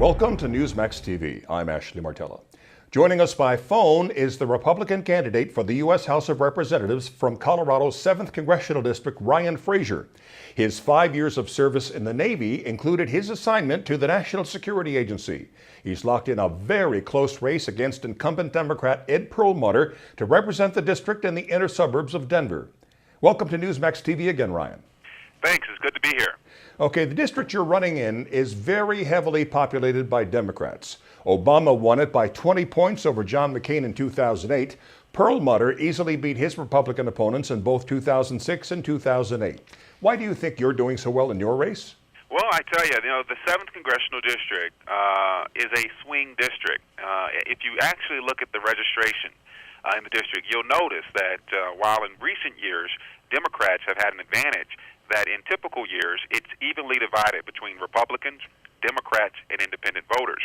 Welcome to Newsmax TV. I'm Ashley Martella. Joining us by phone is the Republican candidate for the U.S. House of Representatives from Colorado's 7th Congressional District, Ryan Frazier. His 5 years of service in the Navy included his assignment to the National Security Agency. He's locked in a very close race against incumbent Democrat Ed Perlmutter to represent the district in the inner suburbs of Denver. Welcome to Newsmax TV again, Ryan. Thanks. It's good to be here. Okay, the district you're running in is very heavily populated by Democrats. Obama won it by 20 points over John McCain in 2008. Perlmutter easily beat his Republican opponents in both 2006 and 2008. Why do you think you're doing so well in your race? Well, I tell you, the 7th Congressional District is a swing district. If you actually look at the registration in the district, you'll notice that while in recent years Democrats have had an advantage, that in typical years it's evenly divided between Republicans, Democrats, and independent voters.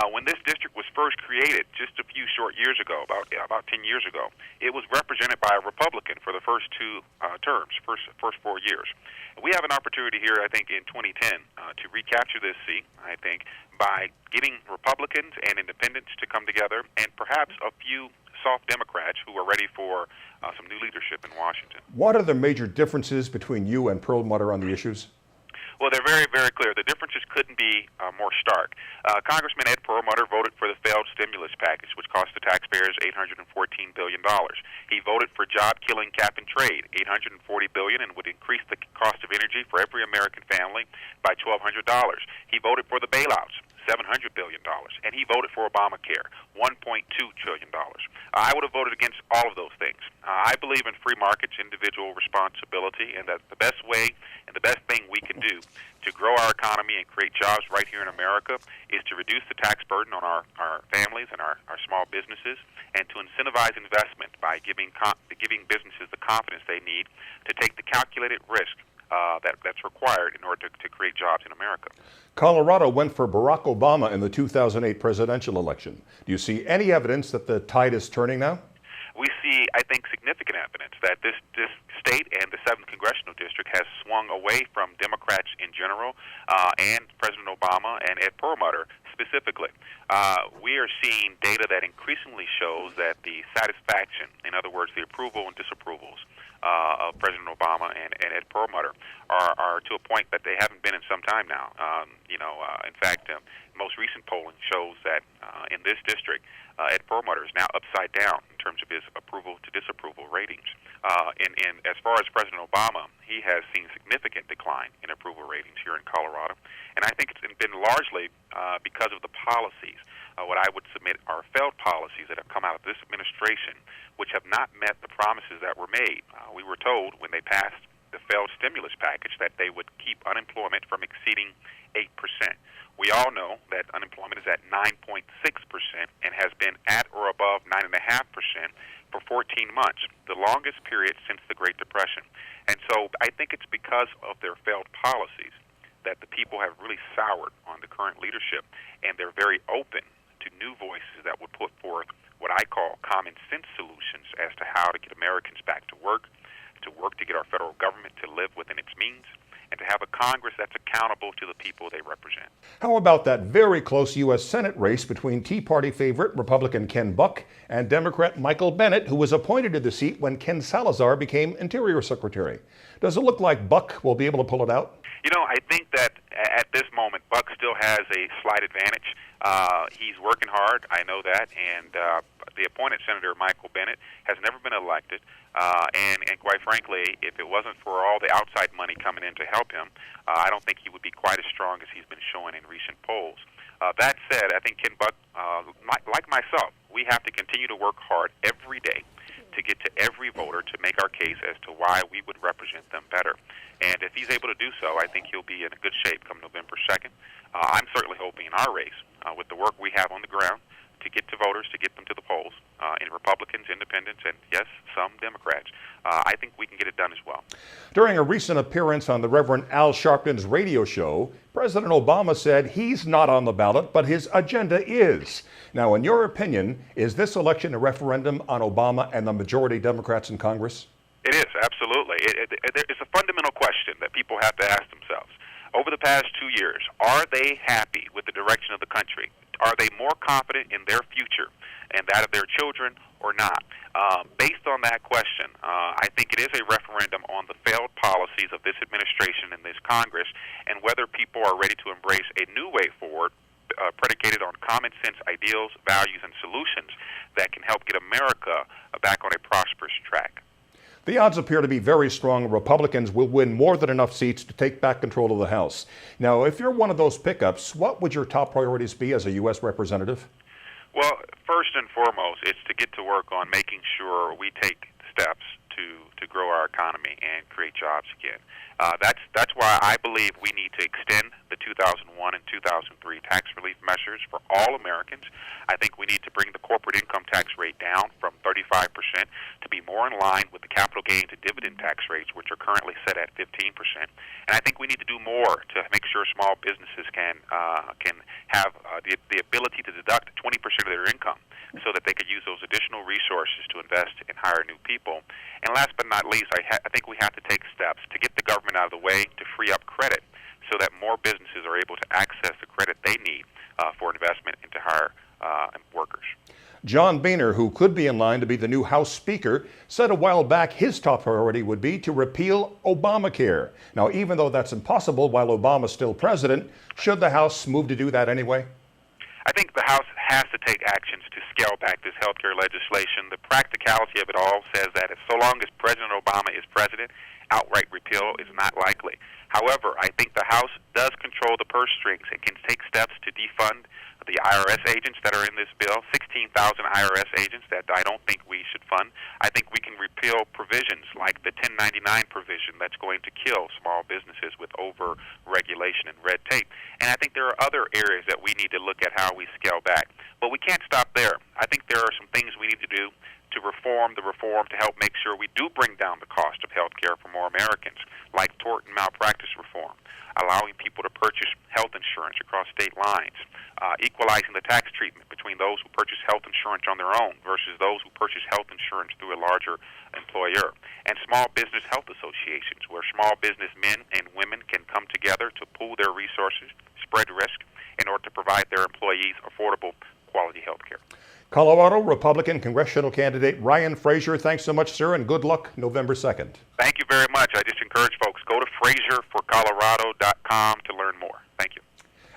When this district was first created just a few short years ago, about 10 years ago, it was represented by a Republican for the first two terms, first 4 years. And we have an opportunity here, I think, in 2010 to recapture this seat, I think, by getting Republicans and independents to come together and perhaps a few soft Democrats who are ready for some new leadership in Washington. What are the major differences between you and Perlmutter on the issues? Well, they're very, very clear. The differences couldn't be more stark. Congressman Ed Perlmutter voted for the failed stimulus package, which cost the taxpayers $814 billion. He voted for job-killing cap and trade, $840 billion, and would increase the cost of energy for every American family by $1,200. He voted for the bailouts, $700 billion, and he voted for Obamacare, $1.2 trillion. I would have voted against all of those things. I believe in free markets, individual responsibility, and that the best way and the best thing we can do to grow our economy and create jobs right here in America is to reduce the tax burden on our families and our small businesses, and to incentivize investment by giving businesses the confidence they need to take the calculated risk that's required in order to create jobs in America. Colorado went for Barack Obama in the 2008 presidential election. Do you see any evidence that the tide is turning now? We see, I think, significant evidence that this state and the 7th Congressional District has swung away from Democrats in general and President Obama and Ed Perlmutter specifically. We are seeing data that increasingly shows that the satisfaction, in other words, the approval and disapprovals of President Obama and Ed Perlmutter are to a point that they haven't been in some time now. In fact, most recent polling shows that in this district, Ed Perlmutter is now upside down in terms of his approval to disapproval ratings. And as far as President Obama, he has seen significant decline in approval ratings here in Colorado. And I think it's been largely because of the policies. What I would submit are failed policies that have come out of this administration, which have not met the promises that were made. We were told when they passed the failed stimulus package that they would keep unemployment from exceeding 8%. We all know that unemployment is at 9.6% and has been at or above 9.5% for 14 months, the longest period since the Great Depression. And so I think it's because of their failed policies that the people have really soured on the current leadership, and they're very open to new voices that would put forth what I call common sense solutions as to how to get Americans back to work to get our federal government to live within its means, and to have a Congress that's accountable to the people they represent. How about that very close U.S. Senate race between Tea Party favorite Republican Ken Buck and Democrat Michael Bennet, who was appointed to the seat when Ken Salazar became Interior Secretary? Does it look like Buck will be able to pull it out? I think that at this moment, Buck still has a slight advantage. He's working hard, I know that, and the appointed Senator Michael Bennet has never been elected. And quite frankly, if it wasn't for all the outside money coming in to help him, I don't think he would be quite as strong as he's been showing in recent polls. That said, I think Ken Buck, like myself, we have to continue to work hard every day to get to every voter to make our case as to why we would represent them better. And if he's able to do so, I think he'll be in a good shape come November 2nd. I'm certainly hoping in our race, with the work we have on the ground, to get to voters, to get them to the polls, in Republicans, independents, and yes, some Democrats. I think we can get it done as well. During a recent appearance on the Reverend Al Sharpton's radio show, President Obama said he's not on the ballot, but his agenda is. Now, in your opinion, is this election a referendum on Obama and the majority Democrats in Congress? It is, absolutely. It's a fundamental question that people have to ask themselves. over the past 2 years, are they happy with the direction of the country? Are they more confident in their future and that of their children or not? Based on that question, I think it is a referendum on the failed policies of this administration and this Congress and whether people are ready to embrace a new way forward predicated on common sense ideals, values, and solutions that can help get America back on a prosperous track. The odds appear to be very strong Republicans will win more than enough seats to take back control of the House. Now, if you're one of those pickups, what would your top priorities be as a U.S. representative? Well, first and foremost, it's to get to work on making sure we take steps to grow our economy and create jobs again. That's why I believe we need to extend the 2001 and 2003 tax relief measures for all Americans. I think we need to bring the corporate income tax rate down from 35% to be more in line with the capital gains and dividend tax rates, which are currently set at 15%. And I think we need to do more to make sure small businesses can have the ability to deduct 20% of their income so that they could use those additional resources to invest and hire new people. And last but not least, I think we have to take steps to get the government out of the way to free up credit so that more businesses are able to access the credit they need for investment and to hire workers. John Boehner, who could be in line to be the new House Speaker, said a while back his top priority would be to repeal Obamacare. Now, even though that's impossible while Obama's still president, should the House move to do that anyway? I think the House has to take actions to scale back this health care legislation. The practicality of it all says that so long as President Obama is president, outright repeal is not likely. However, I think the House does control the purse strings and can take steps to defund the IRS agents that are in this bill, 16,000 IRS agents that I don't think we should fund. I think we can repeal provisions like the 1099 provision that's going to kill small businesses with over-regulation and red tape. And I think there are other areas that we need to look at how we scale back. But we can't stop there. I think there are some things we need to do to reform the reform to help make sure we do bring down the cost of health care for more Americans, like tort and malpractice reform, allowing people to purchase health insurance across state lines, equalizing the tax treatment between those who purchase health insurance on their own versus those who purchase health insurance through a larger employer, and small business health associations where small business men and women can come together to pool their resources, spread risk, in order to provide their employees affordable, quality health care. Colorado Republican congressional candidate Ryan Frazier, thanks so much, sir, and good luck November 2nd. Thank you very much. I just encourage folks, go to FrazierForColorado.com to learn more. Thank you.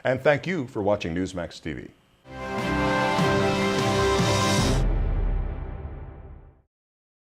And thank you for watching Newsmax TV.